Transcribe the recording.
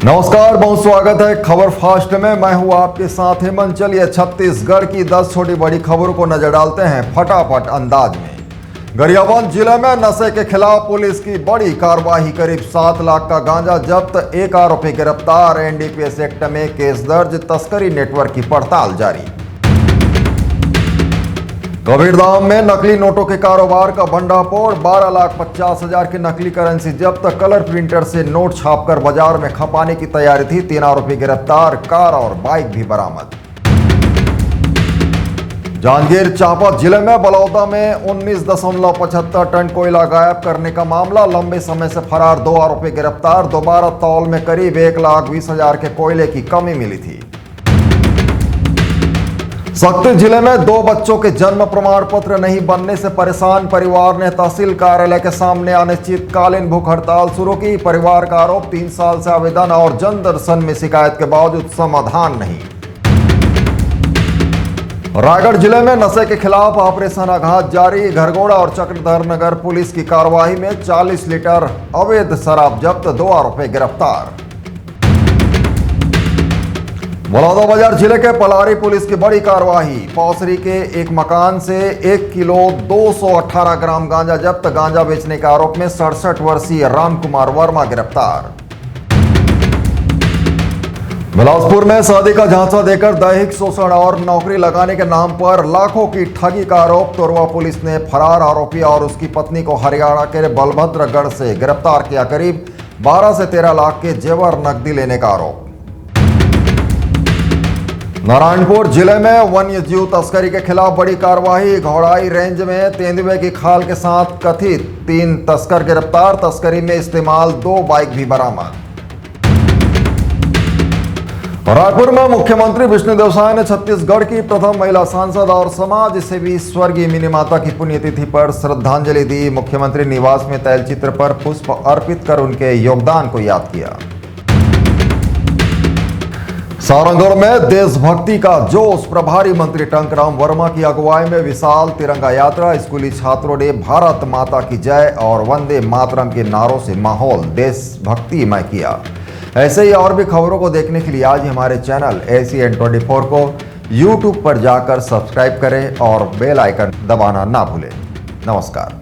नमस्कार, बहुत स्वागत है खबर फास्ट में। मैं हूं आपके साथ हेमंत। चलिए छत्तीसगढ़ की 10 छोटी बड़ी खबरों को नजर डालते हैं फटाफट अंदाज में। गरियाबंद जिले में नशे के खिलाफ पुलिस की बड़ी कार्रवाई। करीब 7 लाख का गांजा जब्त, एक आरोपी गिरफ्तार। एनडीपीएस एक्ट में केस दर्ज, तस्करी नेटवर्क की पड़ताल जारी। कबीरधाम में नकली नोटों के कारोबार का भंडाफोड़, 12,50,000 की नकली करेंसी जब्त। कलर प्रिंटर से नोट छापकर बाजार में खपाने की तैयारी थी। 3 आरोपी गिरफ्तार, कार और बाइक भी बरामद। जांजगीर चांपा जिले में बलौदा में 19.75 टन कोयला गायब करने का मामला। लंबे समय से फरार 2 आरोपी गिरफ्तार। दोबारा तौल में करीब 1,20,000 के कोयले की कमी मिली थी। सक्ती जिले में 2 बच्चों के जन्म प्रमाण पत्र नहीं बनने से परेशान परिवार ने तहसील कार्यालय के सामने अनिश्चितकालीन भूख हड़ताल शुरू की। परिवार का आरोप 3 साल से आवेदन और जन दर्शन में शिकायत के बावजूद समाधान नहीं। रायगढ़ जिले में नशे के खिलाफ ऑपरेशन आघात जारी। घरघोड़ा और चक्रधर नगर पुलिस की कार्रवाई में 40 लीटर अवैध शराब जब्त, 2 आरोपी गिरफ्तार। बलौदाबाजार जिले के पलारी पुलिस की बड़ी कार्रवाई। पौसरी के एक मकान से 1 किलो 218 ग्राम गांजा जब्त। गांजा बेचने के आरोप में 67 वर्षीय रामकुमार वर्मा गिरफ्तार। बिलासपुर में शादी का झांसा देकर दैहिक शोषण और नौकरी लगाने के नाम पर लाखों की ठगी का आरोप। तोरवा पुलिस ने फरार आरोपी और उसकी पत्नी को हरियाणा के बलभद्रगढ़ से गिरफ्तार किया। करीब 12 से 13 लाख के जेवर नकदी लेने का आरोप। नारायणपुर जिले में वन्य जीव तस्करी के खिलाफ बड़ी कार्रवाई। घोड़ाई रेंज में तेंदुए की खाल के साथ कथित 3 तस्कर गिरफ्तार। तस्करी में इस्तेमाल 2 बाइक भी बरामद। रायपुर में मुख्यमंत्री विष्णुदेव साय ने छत्तीसगढ़ की प्रथम महिला सांसद और समाज सेवी स्वर्गीय मिनी माता की पुण्यतिथि पर श्रद्धांजलि दी। मुख्यमंत्री निवास में तैलचित्र पर पुष्प अर्पित कर उनके योगदान को याद किया। सारंगढ़ में देशभक्ति का जोश। प्रभारी मंत्री टंकराम वर्मा की अगुवाई में विशाल तिरंगा यात्रा। स्कूली छात्रों ने भारत माता की जय और वंदे मातरम के नारों से माहौल देशभक्तिमय किया। ऐसे ही और भी खबरों को देखने के लिए आज हमारे चैनल ACN 24 को YouTube पर जाकर सब्सक्राइब करें और बेल आइकन दबाना ना भूलें। नमस्कार।